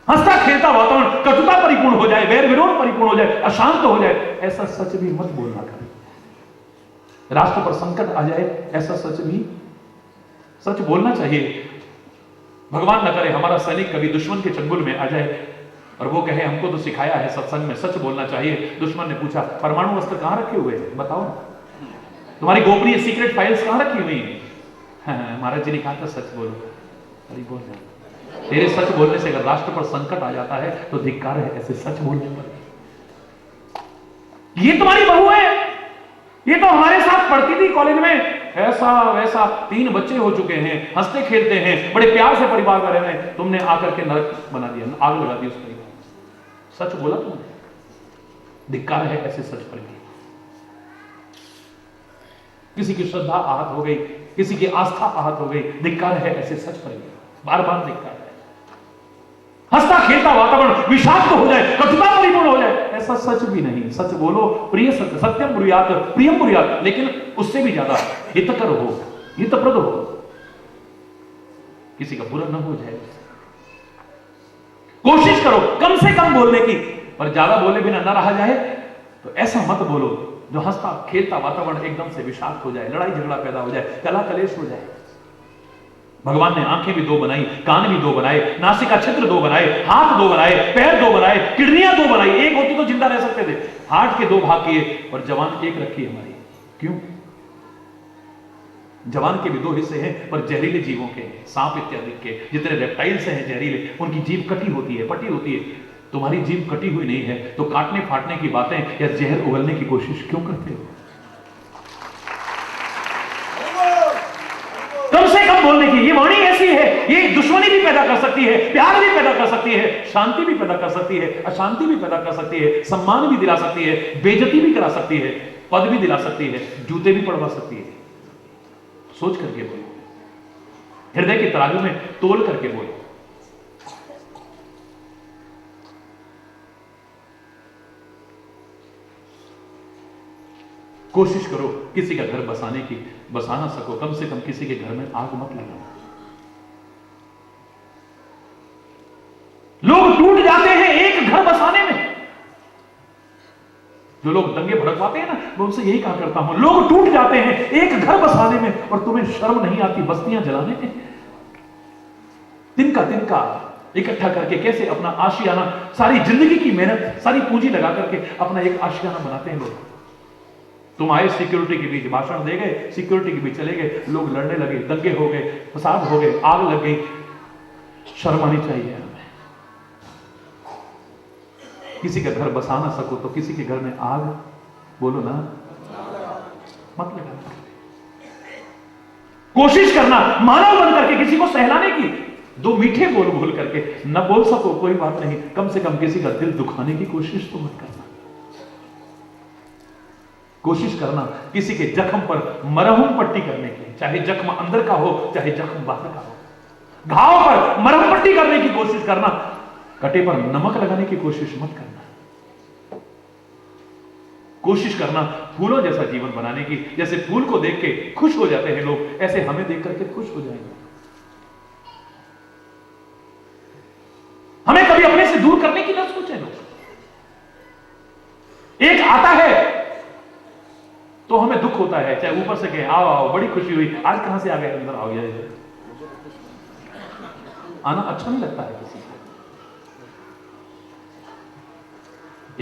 हंसता खेलता वातावरण कटुता परिपूर्ण हो जाए, वैर विरोध परिपूर्ण हो जाए, अशांत हो जाए, ऐसा सच भी मत बोलना करें। राष्ट्र पर संकट आ जाए, ऐसा सच भी सच बोलना चाहिए। भगवान न करे हमारा सैनिक कभी दुश्मन के चंगुल में आ जाए और वो कहे हमको तो सिखाया है सत्संग में सच बोलना चाहिए। दुश्मन ने पूछा परमाणु अस्त्र कहां रखे हुए हैं, बताओ तुम्हारी गोपनीय सीक्रेट फाइल्स कहां रखी हुई हैं? हाँ, महाराज जी ने कहा था सच बोलो। अरे बोल जा, तेरे सच बोलने से अगर राष्ट्र पर संकट आ जाता है तो धिक्कार है ऐसे सच बोलने पर। ये तुम्हारी बहू है, ये तो हमारे साथ पढ़ती थी कॉलेज में, ऐसा वैसा, 3 बच्चे हो चुके हैं, हंसते खेलते हैं, बड़े प्यार से परिवार में रह रहे हैं, तुमने आकर के नरक बना दिया, आग लगा दी उस परिवार। सच बोला तुमने, धिक्कार है ऐसे सच पर भी। किसी की श्रद्धा आहत हो गई, किसी की आस्था आहत हो गई, धिक्कार है ऐसे सच पर भी, बार बार धिक्कार है। हंसता खेलता वातावरण विषाक्त हो जाए, कटुता परिपूर्ण हो जाए, ऐसा सच भी नहीं। सच बोलो, प्रिय सत्य, सत्यम ब्रूयात प्रियम ब्रूयात, लेकिन उससे भी ज्यादा हितकर हो, हितप्रद हो, किसी का बुरा न हो जाए। कोशिश करो कम से कम बोलने की, पर ज्यादा बोले बिना न रहा जाए तो ऐसा मत बोलो जो हंसता खेलता वातावरण एकदम से विषाक्त हो जाए, लड़ाई झगड़ा पैदा हो जाए, कला कलेश हो जाए। भगवान ने आंखें भी 2 बनाई, कान भी 2 बनाए, नासिका छिद्र 2 बनाए, हाथ 2 बनाए, पैर 2 बनाए, किडनियां 2 बनाई। एक होती तो जिंदा रह सकते थे, हार्ट के 2 भाग किए और जवान एक रखी हमारी। क्यों? जवान के भी 2 हिस्से हैं, पर जहरीले जीवों के, सांप इत्यादि के, जितने रेप्टाइल्स हैं जहरीले, उनकी जीभ कटी होती है, पटी होती है। तुम्हारी जीभ कटी हुई नहीं है तो काटने फाटने की बातें या जहर उगलने की कोशिश क्यों करते हो? कम से कम बोलने की। ये वाणी ऐसी है, ये दुश्मनी भी पैदा कर सकती है, प्यार भी पैदा कर सकती है, शांति भी पैदा कर सकती है, अशांति भी पैदा कर सकती है, सम्मान भी दिला सकती है, बेइज्जती भी करा सकती है, पद भी दिला सकती है, जूते भी पड़वा सकती है। सोच करके बोलो, हृदय के तराजू में तोल करके बोलो। कोशिश करो किसी का घर बसाने की, बसा ना सको कम से कम किसी के घर में आग मत लगाना। लोग टूट जाते हैं एक घर बसाने में। जो लोग दंगे भड़कवाते हैं ना, मैं उनसे यही कहा करता हूं, लोग टूट जाते हैं एक घर बसाने में और तुम्हें शर्म नहीं आती बस्तियां जलाने में। तिनका तिनका इकट्ठा करके कैसे अपना आशियाना, सारी जिंदगी की मेहनत, सारी पूंजी लगा करके अपना एक आशियाना बनाते हैं लोग। तुम आए सिक्योरिटी के बीच भाषण दे गए, सिक्योरिटी के बीच चले गए, लोग लड़ने लगे, दंगे हो गए, फसाद हो गए, आग लग गई। शर्म आनी चाहिए हमें। किसी का घर बसा ना सको तो किसी के घर में आग बोलो ना मत लगाना। कोशिश करना मानव बन करके किसी को सहलाने की, दो मीठे बोल बोल करके न बोल सको कोई बात नहीं, कम से कम किसी का दिल दुखाने की कोशिश तो मत करना। कोशिश करना किसी के जख्म पर मरहम पट्टी करने की, चाहे जख्म अंदर का हो चाहे जख्म बाहर का हो। घाव पर मरहम पट्टी करने की कोशिश करना, कटे पर नमक लगाने की कोशिश मत करना। कोशिश करना फूलों जैसा जीवन बनाने की, जैसे फूल को देख के खुश हो जाते हैं लोग, ऐसे हमें देख करके खुश हो जाएंगे। हमें कभी अपने से दूर करने की ना सोचें लोग। एक आता है तो हमें दुख होता है, चाहे ऊपर से कहे आओ आओ बड़ी खुशी हुई, आज कहां से आ गए, अंदर आओ गया। आना अच्छा नहीं लगता है किसी को।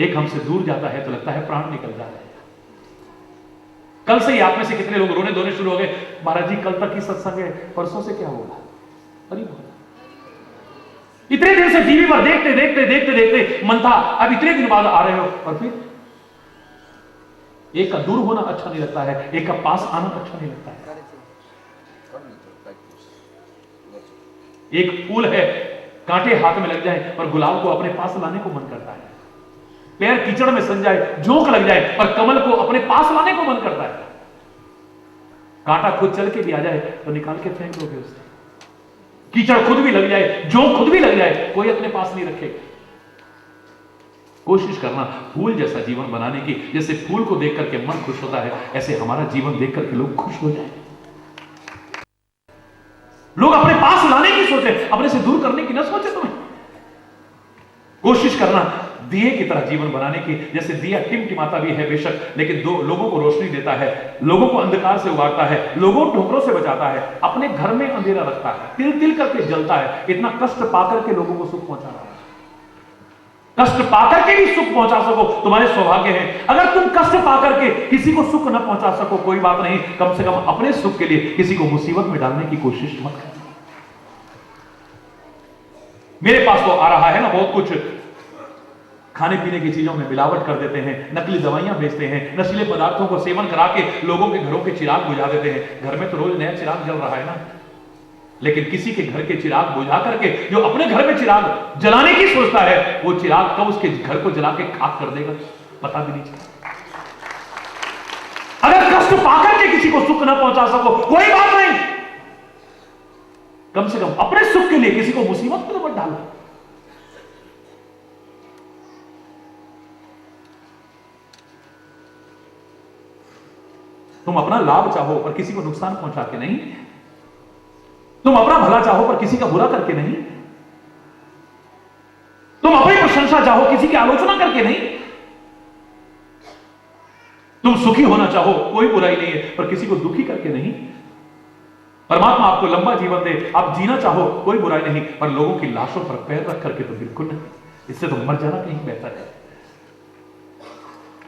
एक हमसे दूर जाता है तो लगता है प्राण निकल जाता है। कल से ही आप में से कितने लोग रोने धोने शुरू हो गए, महाराज जी कल तक की सत्संग है, परसों से क्या होगा। अरे इतने दिन से टीवी पर देखते देखते देखते देखते मन था, अब इतने दिन बाद आ रहे हो, और फिर एक का दूर होना अच्छा नहीं लगता है, एक का पास आना अच्छा नहीं लगता है। एक फूल है, कांटे हाथ में लग जाए और गुलाब को अपने पास लाने को मन करता है। पैर कीचड़ में सन जाए, झोंक लग जाए, पर कमल को अपने पास लाने को मन करता है। कांटा खुद चल के भी आ जाए तो निकाल के फेंक दोगे उसे। कीचड़ खुद भी लग जाए, झोंक खुद भी लग जाए, कोई अपने पास नहीं रखेगा। कोशिश करना फूल जैसा जीवन बनाने की, जैसे फूल को देख करके मन खुश होता है, ऐसे हमारा जीवन देख करके लोग खुश हो जाए। लोग अपने पास लाने की सोचे, अपने से दूर करने की ना सोचे। तुम्हें कोशिश करना दिए की तरह जीवन बनाने की, जैसे दिया टिमटिमाता भी है बेशक, लेकिन दो लोगों को रोशनी देता है, लोगों को अंधकार से उबारता है, लोगों को ठोकरों से बचाता है, अपने घर में अंधेरा रखता है, तिल तिल करके जलता है। इतना कष्ट पाकर के लोगों को सुख पहुंचा रहा है। कष्ट पाकर के भी सुख पहुंचा सको तुम्हारे सौभाग्य है। अगर तुम कष्ट पाकर के किसी को सुख न पहुंचा सको कोई बात नहीं, कम से कम अपने सुख के लिए किसी को मुसीबत में डालने की कोशिश मत करना। मेरे पास तो आ रहा है ना बहुत कुछ, खाने पीने की चीजों में मिलावट कर देते हैं, नकली दवाइयां बेचते हैं, नशीले पदार्थों को सेवन करा के लोगों के घरों के चिराग बुझा देते हैं। घर में तो रोज नया चिराग जल रहा है ना, लेकिन किसी के घर के चिराग बुझा करके जो अपने घर में चिराग जलाने की सोचता है, वो चिराग कब उसके घर को जला के खाक कर देगा पता भी नहीं चलता। अगर कष्ट पाकर के किसी को सुख ना पहुंचा सको कोई बात नहीं, कम से कम अपने सुख के लिए किसी को मुसीबत में मत डालो। तुम अपना लाभ चाहो पर किसी को नुकसान पहुंचा के नहीं, तुम अपना भला चाहो पर किसी का बुरा करके नहीं, तुम अपनी प्रशंसा चाहो किसी की आलोचना करके नहीं, तुम सुखी होना चाहो कोई बुराई नहीं है पर किसी को दुखी करके नहीं। परमात्मा आपको लंबा जीवन दे, आप जीना चाहो कोई बुराई नहीं, पर लोगों की लाशों पर पैर रख करके तो बिल्कुल नहीं। इससे तो मर जाना कहीं बेहतर है।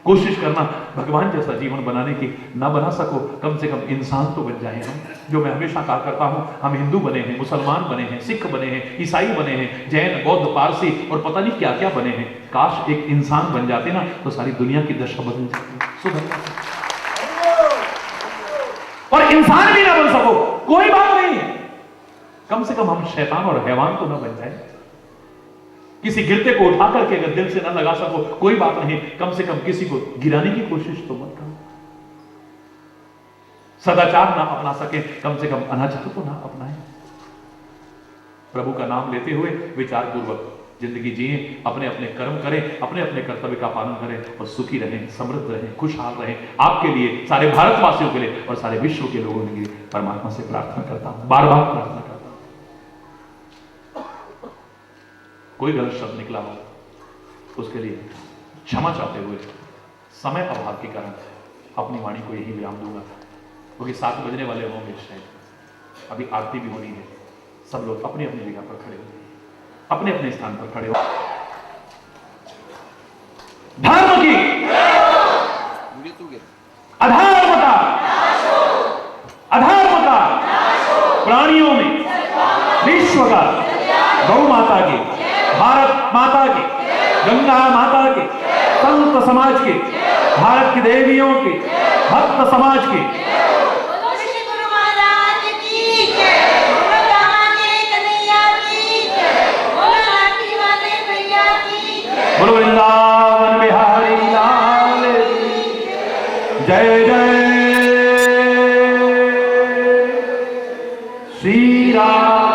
कोशिश करना भगवान जैसा जीवन बनाने की, ना बना सको कम से कम इंसान तो बन जाए हम। जो मैं हमेशा कहा करता हूं, हम हिंदू बने हैं, मुसलमान बने हैं, सिख बने हैं, ईसाई बने हैं, जैन बौद्ध पारसी और पता नहीं क्या क्या बने हैं। काश एक इंसान बन जाते ना तो सारी दुनिया की दशा बदल जाती, सुधर जाती। और इंसान भी ना बन सको कोई बात नहीं, कम से कम हम शैतान और हैवान तो ना बन जाए। किसी गिरते को उठा करके अगर दिल से ना लगा सको कोई बात नहीं, कम से कम किसी को गिराने की कोशिश तो मत करो। सदाचार ना अपना सके कम से कम अनाचार को ना अपनाएं। प्रभु का नाम लेते हुए विचार पूर्वक जिंदगी जिए, अपने अपने कर्म करें, अपने अपने कर्तव्य का पालन करें और सुखी रहें, समृद्ध रहें, खुशहाल रहें। आपके लिए, सारे भारतवासियों के लिए और सारे विश्व के लोगों के लिए परमात्मा से प्रार्थना करता हूं, बार बार प्रार्थना करता हूं। कोई गलत शब्द निकला हो उसके लिए क्षमा चाहते हुए समय अभाव के कारण अपनी वाणी को यही विराम दूंगा, क्योंकि 7 बजने वाले होंगे शायद, अभी आरती भी होनी है। सब लोग अपनी अपनी जगह पर खड़े हो, अपने अपने स्थान पर खड़े हो। धर्म की अधर्मता, अधर्मता प्राणियों में, विश्व का, गौ माता के, भारत माता के, गंगा माता के, संत समाज के, भारत की देवियों के, भक्त समाज के, बोलो श्री गुरु महाराज की जय, बोलो रामा के कन्हैया की जय, बोलो लाठी वाले भैया की जय, बोलो वृंदावन बिहारी लाल की जय जय श्री राम।